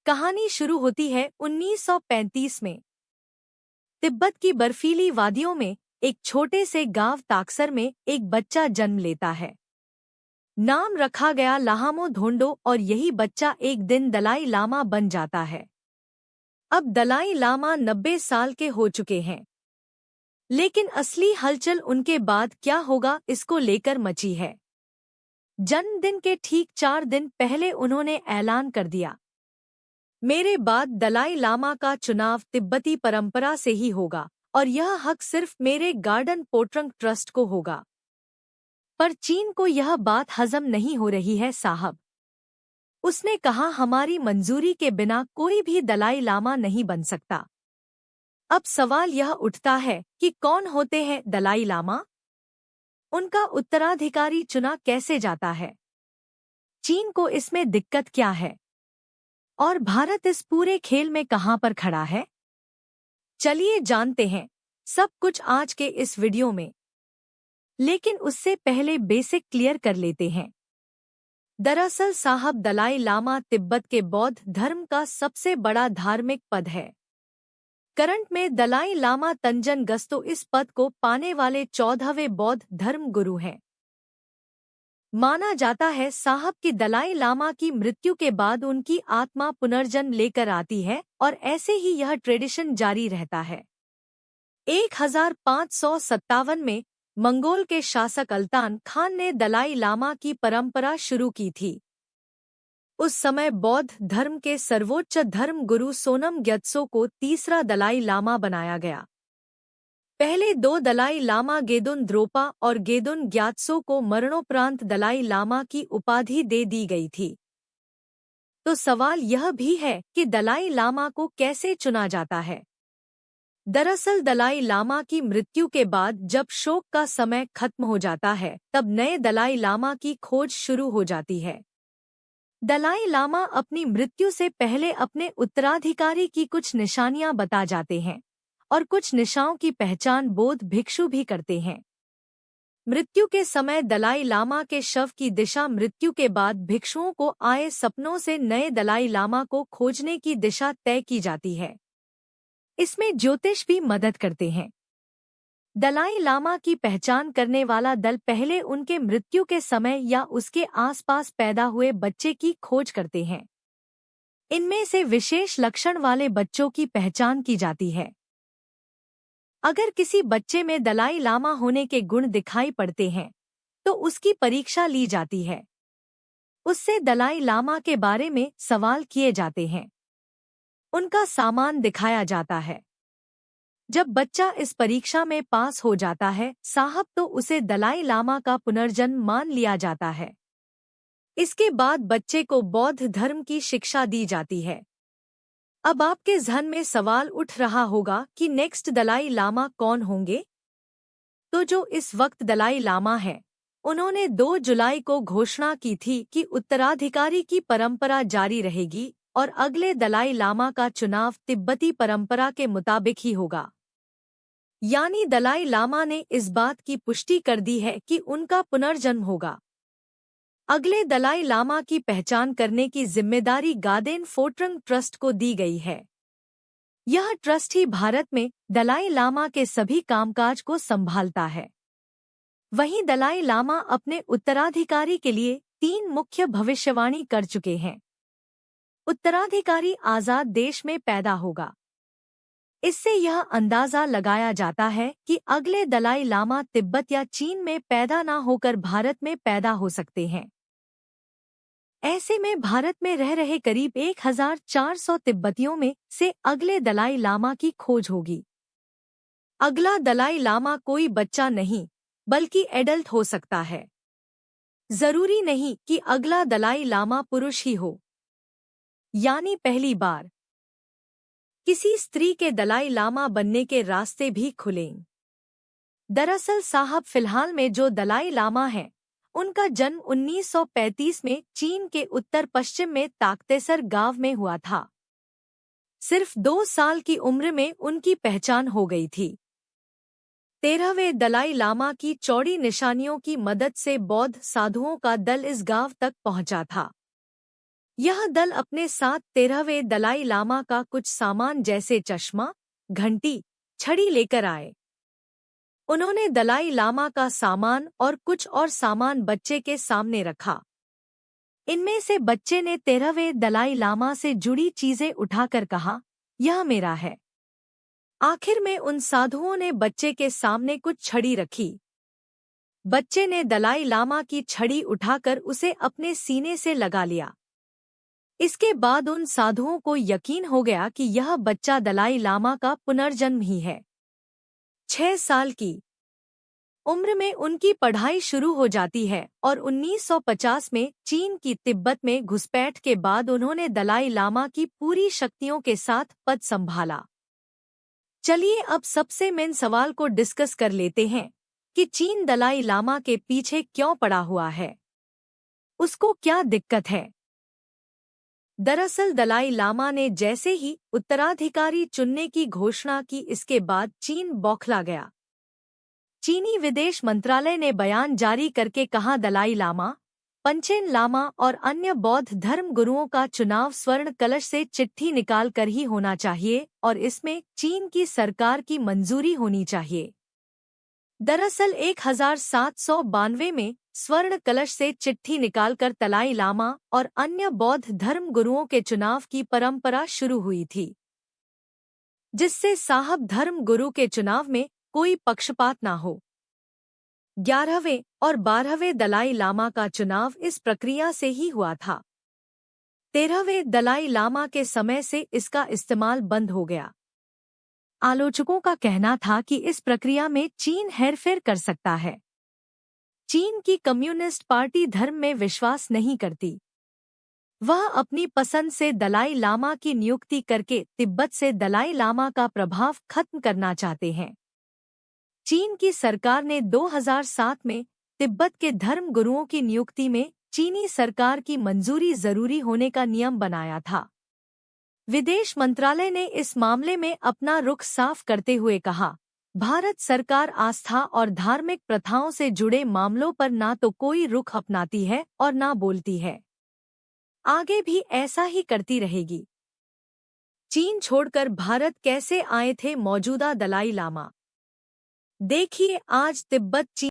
कहानी शुरू होती है 1935 में। तिब्बत की बर्फीली वादियों में एक छोटे से गांव ताकसर में एक बच्चा जन्म लेता है। नाम रखा गया लाहामो धोंडो और यही बच्चा एक दिन दलाई लामा बन जाता है। अब दलाई लामा 90 साल के हो चुके हैं, लेकिन असली हलचल उनके बाद क्या होगा इसको लेकर मची है। जन्मदिन के ठीक 4 दिन पहले उन्होंने ऐलान कर दिया, मेरे बाद दलाई लामा का चुनाव तिब्बती परंपरा से ही होगा और यह हक सिर्फ मेरे गार्डन पोट्रंग ट्रस्ट को होगा। पर चीन को यह बात हजम नहीं हो रही है साहब। उसने कहा, हमारी मंजूरी के बिना कोई भी दलाई लामा नहीं बन सकता। अब सवाल यह उठता है कि कौन होते हैं दलाई लामा? उनका उत्तराधिकारी चुना कैसे जाता है? चीन को इसमें दिक्कत क्या है? और भारत इस पूरे खेल में कहां पर खड़ा है? चलिए जानते हैं सब कुछ आज के इस वीडियो में। लेकिन उससे पहले बेसिक क्लियर कर लेते हैं। दरअसल साहब, दलाई लामा तिब्बत के बौद्ध धर्म का सबसे बड़ा धार्मिक पद है। करंट में दलाई लामा तंजन गस्तो इस पद को पाने वाले 14वें बौद्ध धर्म गुरु हैं। माना जाता है साहब कि दलाई लामा की मृत्यु के बाद उनकी आत्मा पुनर्जन्म लेकर आती है और ऐसे ही यह ट्रेडिशन जारी रहता है। 1557 में मंगोल के शासक अल्तान खान ने दलाई लामा की परंपरा शुरू की थी। उस समय बौद्ध धर्म के सर्वोच्च धर्म गुरु सोनम ग्यत्सो को तीसरा दलाई लामा बनाया गया। पहले 2 दलाई लामा गेदुन द्रोपा और गेदुन ग्यात्सो को मरणोपरांत दलाई लामा की उपाधि दे दी गई थी। तो सवाल यह भी है कि दलाई लामा को कैसे चुना जाता है? दरअसल दलाई लामा की मृत्यु के बाद जब शोक का समय खत्म हो जाता है, तब नए दलाई लामा की खोज शुरू हो जाती है। दलाई लामा अपनी मृत्यु से पहले अपने उत्तराधिकारी की कुछ निशानियां बता जाते हैं और कुछ निशानों की पहचान बौद्ध भिक्षु भी करते हैं। मृत्यु के समय दलाई लामा के शव की दिशा मृत्यु के बाद भिक्षुओं को आए सपनों से नए दलाई लामा को खोजने की दिशा तय की जाती है। इसमें ज्योतिष भी मदद करते हैं। दलाई लामा की पहचान करने वाला दल पहले उनके मृत्यु के समय या उसके आसपास पैदा हुए बच्चे की खोज करते हैं। इनमें से विशेष लक्षण वाले बच्चों की पहचान की जाती है। अगर किसी बच्चे में दलाई लामा होने के गुण दिखाई पड़ते हैं तो उसकी परीक्षा ली जाती है। उससे दलाई लामा के बारे में सवाल किए जाते हैं। उनका सामान दिखाया जाता है। जब बच्चा इस परीक्षा में पास हो जाता है साहब, तो उसे दलाई लामा का पुनर्जन्म मान लिया जाता है। इसके बाद बच्चे को बौद्ध धर्म की शिक्षा दी जाती है। अब आपके ज़हन में सवाल उठ रहा होगा कि नेक्स्ट दलाई लामा कौन होंगे? तो जो इस वक्त दलाई लामा है, उन्होंने 2 जुलाई को घोषणा की थी कि उत्तराधिकारी की परंपरा जारी रहेगी और अगले दलाई लामा का चुनाव तिब्बती परंपरा के मुताबिक ही होगा। यानी दलाई लामा ने इस बात की पुष्टि कर दी है कि उनका पुनर्जन्म होगा। अगले दलाई लामा की पहचान करने की जिम्मेदारी गार्डन पोट्रंग ट्रस्ट को दी गई है। यह ट्रस्ट ही भारत में दलाई लामा के सभी कामकाज को संभालता है। वहीं दलाई लामा अपने उत्तराधिकारी के लिए 3 मुख्य भविष्यवाणी कर चुके हैं। उत्तराधिकारी आजाद देश में पैदा होगा। इससे यह अंदाजा लगाया जाता है कि अगले दलाई लामा तिब्बत या चीन में पैदा न होकर भारत में पैदा हो सकते हैं। ऐसे में भारत में रह रहे करीब 1400 तिब्बतियों में से अगले दलाई लामा की खोज होगी। अगला दलाई लामा कोई बच्चा नहीं बल्कि एडल्ट हो सकता है। जरूरी नहीं कि अगला दलाई लामा पुरुष ही हो, यानी पहली बार किसी स्त्री के दलाई लामा बनने के रास्ते भी खुलें। दरअसल साहब, फिलहाल में जो दलाई लामा हैं, उनका जन्म 1935 में चीन के उत्तर पश्चिम में ताकतेसर गांव में हुआ था। सिर्फ 2 साल की उम्र में उनकी पहचान हो गई थी। 13वें दलाई लामा की चौड़ी निशानियों की मदद से बौद्ध साधुओं का दल इस गांव तक पहुंचा था। यह दल अपने साथ 13वें दलाई लामा का कुछ सामान जैसे चश्मा, घंटी, छड़ी लेकर आए। उन्होंने दलाई लामा का सामान और कुछ और सामान बच्चे के सामने रखा। इनमें से बच्चे ने 13वें दलाई लामा से जुड़ी चीजें उठाकर कहा, यह मेरा है। आखिर में उन साधुओं ने बच्चे के सामने कुछ छड़ी रखी। बच्चे ने दलाई लामा की छड़ी उठाकर उसे अपने सीने से लगा लिया। इसके बाद उन साधुओं को यकीन हो गया कि यह बच्चा दलाई लामा का पुनर्जन्म ही है। 6 साल की उम्र में उनकी पढ़ाई शुरू हो जाती है और 1950 में चीन की तिब्बत में घुसपैठ के बाद उन्होंने दलाई लामा की पूरी शक्तियों के साथ पद संभाला। चलिए अब सबसे मेन सवाल को डिस्कस कर लेते हैं कि चीन दलाई लामा के पीछे क्यों पड़ा हुआ है, उसको क्या दिक्कत है। दरअसल दलाई लामा ने जैसे ही उत्तराधिकारी चुनने की घोषणा की, इसके बाद चीन बौखला गया। चीनी विदेश मंत्रालय ने बयान जारी करके कहा, दलाई लामा, पंचेन लामा और अन्य बौद्ध धर्म गुरुओं का चुनाव स्वर्ण कलश से चिट्ठी निकाल कर ही होना चाहिए और इसमें चीन की सरकार की मंजूरी होनी चाहिए। दरअसल 1792 में स्वर्ण कलश से चिट्ठी निकालकर दलाई लामा और अन्य बौद्ध धर्म गुरुओं के चुनाव की परंपरा शुरू हुई थी, जिससे साहब धर्म गुरु के चुनाव में कोई पक्षपात ना हो। 11वें और 12वें दलाई लामा का चुनाव इस प्रक्रिया से ही हुआ था। 13वें दलाई लामा के समय से इसका इस्तेमाल बंद हो गया। आलोचकों का कहना था कि इस प्रक्रिया में चीन हेरफेर कर सकता है। चीन की कम्युनिस्ट पार्टी धर्म में विश्वास नहीं करती। वह अपनी पसंद से दलाई लामा की नियुक्ति करके तिब्बत से दलाई लामा का प्रभाव खत्म करना चाहते हैं। चीन की सरकार ने 2007 में तिब्बत के धर्म गुरुओं की नियुक्ति में चीनी सरकार की मंजूरी जरूरी होने का नियम बनाया था। विदेश मंत्रालय ने इस मामले में अपना रुख साफ करते हुए कहा, भारत सरकार आस्था और धार्मिक प्रथाओं से जुड़े मामलों पर ना तो कोई रुख अपनाती है और ना बोलती है। आगे भी ऐसा ही करती रहेगी। चीन छोड़कर भारत कैसे आए थे मौजूदा दलाई लामा? देखिए आज तिब्बत चीन